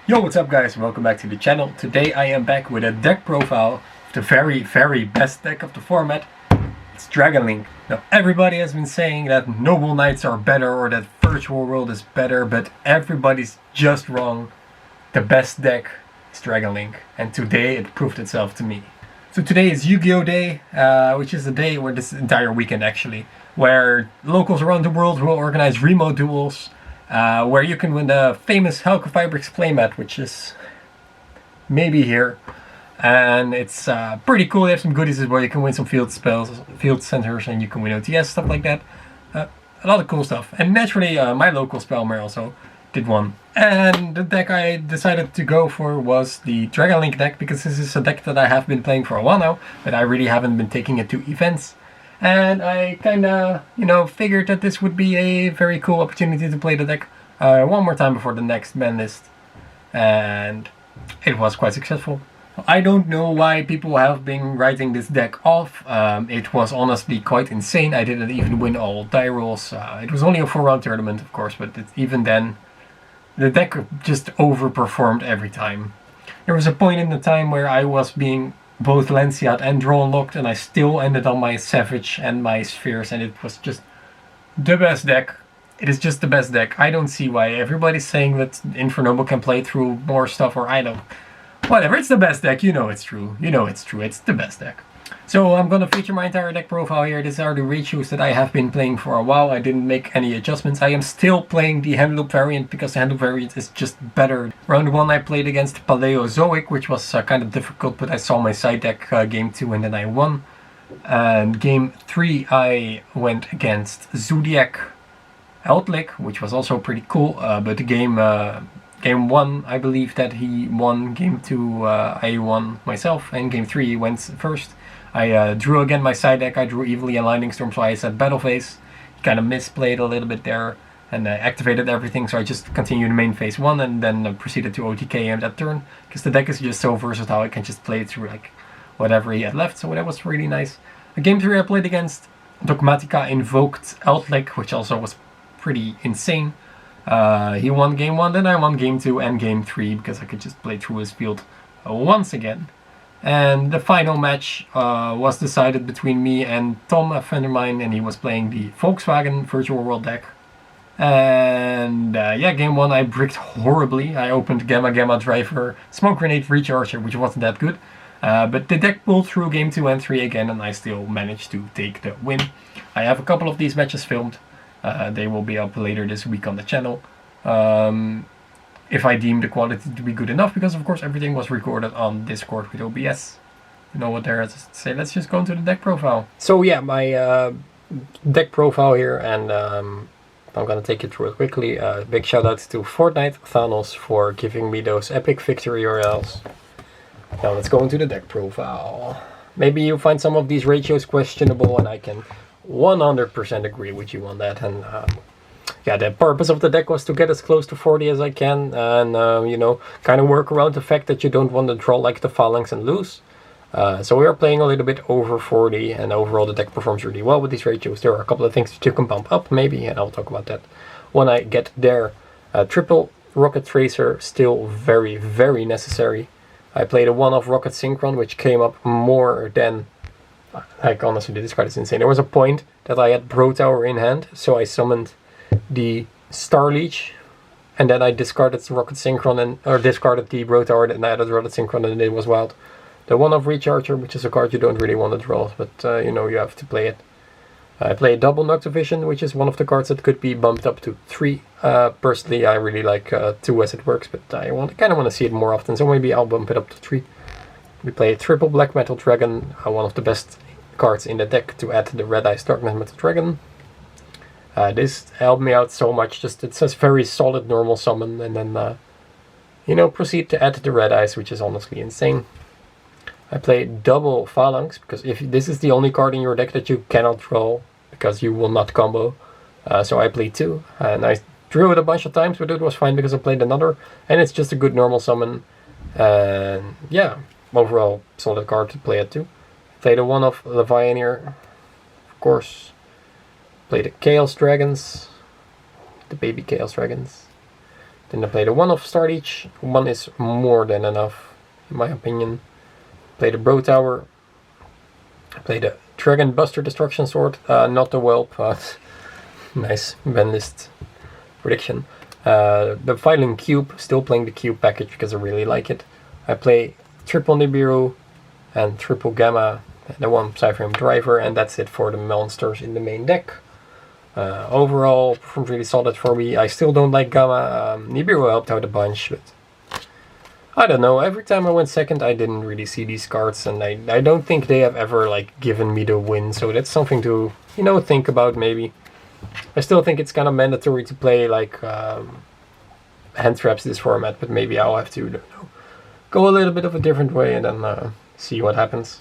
Yo, what's up guys? Welcome back to the channel. Today I am back with a deck profile of the very best deck of the format. It's Dragon Link. Now everybody has been saying that Noble Knights are better or that Virtual World is better, but everybody's just wrong. The best deck is Dragon Link, and today it proved itself to me. So today is YuGiOh Day, which is the day where this entire weekend actually, where locals around the world will organize remote duels. Where you can win the famous Helco Fabrics playmat, which is maybe here, and it's pretty cool. They have some goodies as well. You can win some field spells, field centers, and you can win OTS, stuff like that. A lot of cool stuff. And naturally, my local spell Meer also did one. And the deck I decided to go for was the Dragon Link deck, because this is a deck that I have been playing for a while now, but I really haven't been taking it to events. And I kinda, figured that this would be a very cool opportunity to play the deck one more time before the next ban list. And it was quite successful. I don't know why people have been writing this deck off. It was honestly quite insane. I didn't even win all die rolls. It was only a 4-round tournament, of course, but even then, the deck just overperformed every time. There was a point in the time where I was being both Lanciat and Drawn locked, and I still ended on my Savage and my Spheres, and it was just the best deck. It is just the best deck. I don't see why everybody's saying that Infernoble can play through more stuff, or I don't. Whatever, it's the best deck, you know it's true. You know it's true, it's the best deck. So I'm gonna feature my entire deck profile here. These are the ratios that I have been playing for a while. I didn't make any adjustments. I am still playing the hand loop variant because the hand loop variant is just better. Round 1 I played against Paleozoic, which was kind of difficult, but I saw my side deck game 2 and then I won. And game 3 I went against Zodiac Outlick, which was also pretty cool, but the game 1 I believe that he won, game 2 I won myself, and game 3 he went first. I drew again my side deck. I drew Evilly and Lightning Storm, so I said Battle Phase. He kind of misplayed a little bit there and activated everything, so I just continued main phase 1 and then proceeded to OTK him that turn, because the deck is just so versatile. I can just play it through like whatever he had left, so that was really nice. Game 3 I played against Dogmatica Invoked Outlick, which also was pretty insane. He won game 1, then I won game 2 and game 3 because I could just play through his field once again. And the final match was decided between me and Tom, a friend of mine, and he was playing the Volkswagen Virtual World deck. And yeah, game 1 I bricked horribly. I opened Gamma Driver, Smoke Grenade Recharger, which wasn't that good. But the deck pulled through game 2 and 3 again, and I still managed to take the win. I have a couple of these matches filmed. They will be up later this week on the channel. If I deem the quality to be good enough, because of course everything was recorded on Discord with OBS. You know what there is to say. Let's just go into the deck profile. So yeah, my deck profile here, and I'm gonna take you through it quickly. Big shout out to Fortnite Thanos for giving me those epic victory URLs. Now let's go into the deck profile. Maybe you find some of these ratios questionable, and I can 100% agree with you on that. And yeah, the purpose of the deck was to get as close to 40 as I can, and kind of work around the fact that you don't want to draw like the Phalanx and lose. So we are playing a little bit over 40, and overall the deck performs really well with these ratios. There are a couple of things that you can bump up maybe, and I'll talk about that when I get there. Triple Rocket Tracer, still very necessary. I played a one-off Rocket Synchron, which came up more than, like, honestly, this card is insane. There was a point that I had Bro Tower in hand, so I summoned the Star Leech, and then I discarded the Rocket Synchron, or discarded the Bro Tower, and I added Rocket Synchron, and it was wild. The one-off Recharger, which is a card you don't really want to draw, but you have to play it. I played double Noctivision, which is one of the cards that could be bumped up to 3. Personally, I really like 2 as it works, but I kind of want to see it more often, so maybe I'll bump it up to 3. We play triple Black Metal Dragon, one of the best cards in the deck to add the Red Eyes Dark Metal Dragon. This helped me out so much. Just it says very solid normal summon, and then proceed to add the Red Eyes, which is honestly insane. I play double Phalanx because if this is the only card in your deck that you cannot draw because you will not combo. So I played 2, and I drew it a bunch of times, but it was fine because I played another, and it's just a good normal summon. And yeah, overall solid card to play at 2. Played a one-off Levianeer, of course. Played the Chaos Dragons, the baby Chaos Dragons. Then I played a 1 of start each. 1 is more than enough, in my opinion. Played a Bro Tower. I played a Dragon Buster Destruction Sword. Not the Whelp, but nice ban list prediction. The Filing Cube, still playing the Cube package because I really like it. I play triple Nibiru and triple Gamma, and the 1 Cyframe Driver, and that's it for the monsters in the main deck. Overall, performed really solid for me. I still don't like Gamma. Nibiru helped out a bunch, but I don't know. Every time I went second, I didn't really see these cards, and I don't think they have ever like given me the win. So that's something to, you know, think about maybe. I still think it's kind of mandatory to play like hand traps this format, but maybe I'll have to, you know, go a little bit of a different way and then see what happens.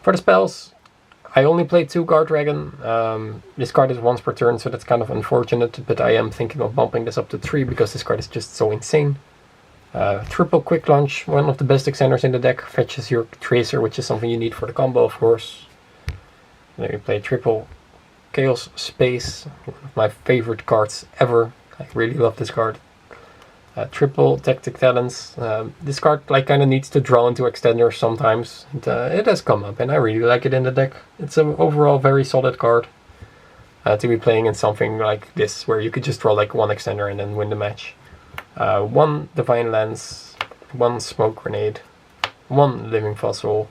For the spells, I only played 2 Guard Dragon. This card is once per turn, so that's kind of unfortunate, but I am thinking of bumping this up to 3 because this card is just so insane. Triple Quick Launch, one of the best extenders in the deck, fetches your Tracer, which is something you need for the combo, of course. Then we play triple Chaos Space, one of my favorite cards ever. I really love this card. Triple Tactic Talents. This card like kind of needs to draw into extenders sometimes. It has come up and I really like it in the deck. It's an overall very solid card to be playing in something like this where you could just draw like 1 extender and then win the match. 1 Divine Lance, 1 Smoke Grenade, 1 Living Fossil,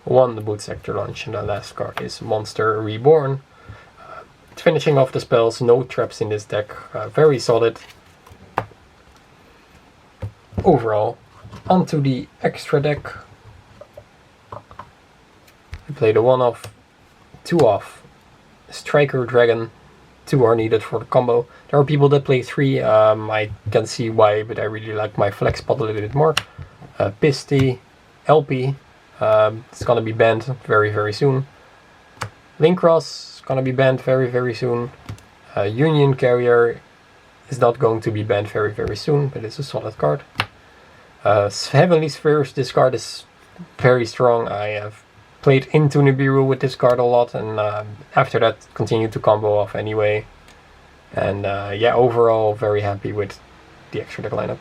1 the Boot Sector Launch, and the last card is Monster Reborn. Finishing off the spells, no traps in this deck, very solid. Overall, onto the extra deck. I played a 1 off, 2 off, Striker Dragon. 2 are needed for the combo. There are people that play 3, I can see why, but I really like my flex spot a little bit more. Pisty, LP, it's gonna be banned very soon. Linkross is gonna be banned very soon. Union Carrier is not going to be banned very soon, but it's a solid card. Heavenly Spheres, this card is very strong. I have played into Nibiru with this card a lot, and after that continued to combo off anyway. And yeah, overall very happy with the extra deck lineup.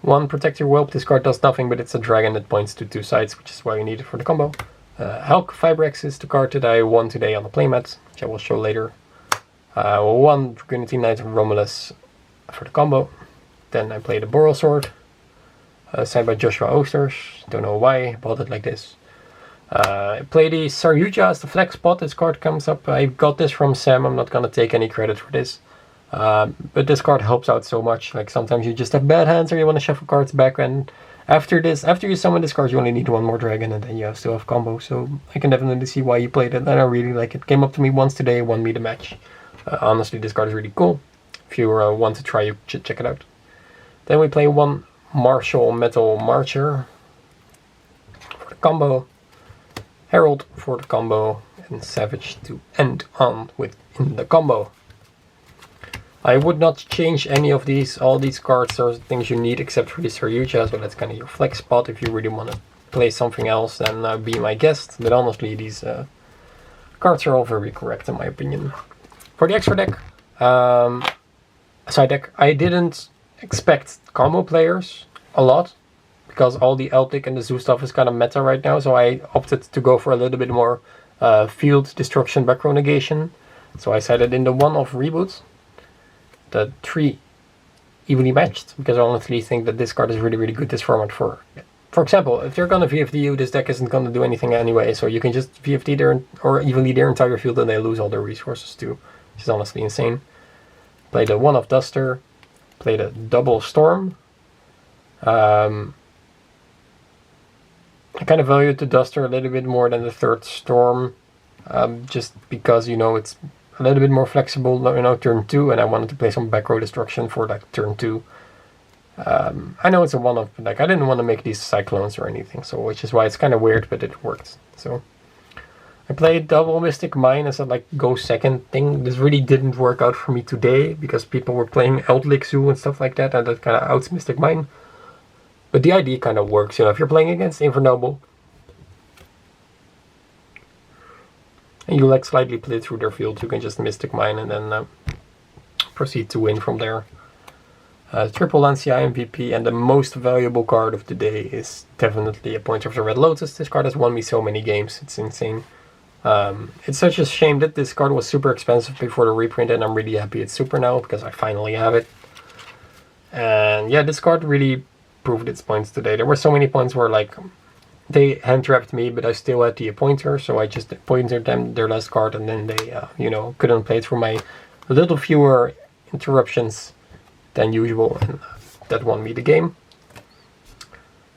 1 Protector Whelp, this card does nothing, but it's a dragon that points to 2 sides, which is why you need it for the combo. Hulk Vibrex is the card that I won today on the playmat, which I will show later. 1 Trinity Knight Romulus for the combo. Then I played a Boral Sword, signed by Joshua Oosters. Don't know why I bought it like this. I played the Saryuja as the flex spot. This card comes up. I got this from Sam. I'm not gonna take any credit for this. But this card helps out so much. Like sometimes you just have bad hands or you want to shuffle cards back, and after you summon this card, you only need 1 more dragon, and then you still have combo. So I can definitely see why you played it, and I really like it. Came up to me once today, won me the match. Honestly, this card is really cool. If you want to try, you should check it out. Then we play 1 Martial Metal Marcher for the combo, Herald for the combo, and Savage to end on with in the combo. I would not change any of these. All these cards are things you need except for the Saryuja, so that's kind of your flex spot. If you really want to play something else, then be my guest. But honestly, these cards are all very correct in my opinion. For the extra deck, side deck, I didn't expect combo players a lot because all the Eltic and the Zoo stuff is kind of meta right now, so I opted to go for a little bit more field destruction back row negation. So I sided in the 1 of Reboot, the 3 evenly matched, because I honestly think that this card is really good this format for. For example, if they're gonna VFD you, this deck isn't gonna do anything anyway, so you can just VFD their or evenly their entire field and they lose all their resources too, which is honestly insane. Played a 1 of Duster, played a double Storm. I kind of valued the Duster a little bit more than the 3rd Storm, just because, you know, it's a little bit more flexible, you know, turn 2, and I wanted to play some back row destruction for like turn 2. I know it's a 1-off, but like I didn't want to make these cyclones or anything, so which is why it's kind of weird, but it worked. So I played double Mystic Mine as a like go second thing. This really didn't work out for me today because people were playing Eldlik Zoo and stuff like that, and that kind of outs Mystic Mine. But the idea kind of works, you know, if you're playing against Infernoble and you like slightly play through their field, you can just Mystic Mine and then proceed to win from there. Triple NCI MVP, and the most valuable card of the day is definitely a Pointer of the Red Lotus. This card has won me so many games, it's insane. It's such a shame that this card was super expensive before the reprint, and I'm really happy it's super now because I finally have it. And yeah, this card really proved its points today. There were so many points where like they hand trapped me, but I still had the pointer, so I just pointed them their last card, and then they you know, couldn't play through my little fewer interruptions than usual, and that won me the game.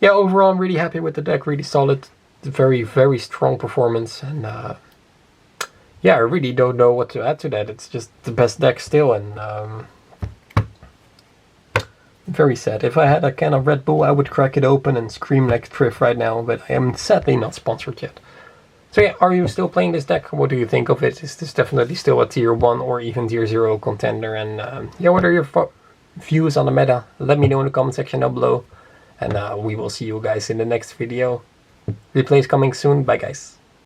Yeah, overall I'm really happy with the deck, really solid, very, very strong performance, and yeah, I really don't know what to add to that. It's just the best deck still, and very sad. If I had a can of Red Bull, I would crack it open and scream like Triff right now, but I am sadly not sponsored yet. So yeah, are you still playing this deck? What do you think of it? Is this definitely still a tier 1 or even tier 0 contender? And yeah, what are your views on the meta? Let me know in the comment section down below, and we will see you guys in the next video. Replays coming soon. Bye guys.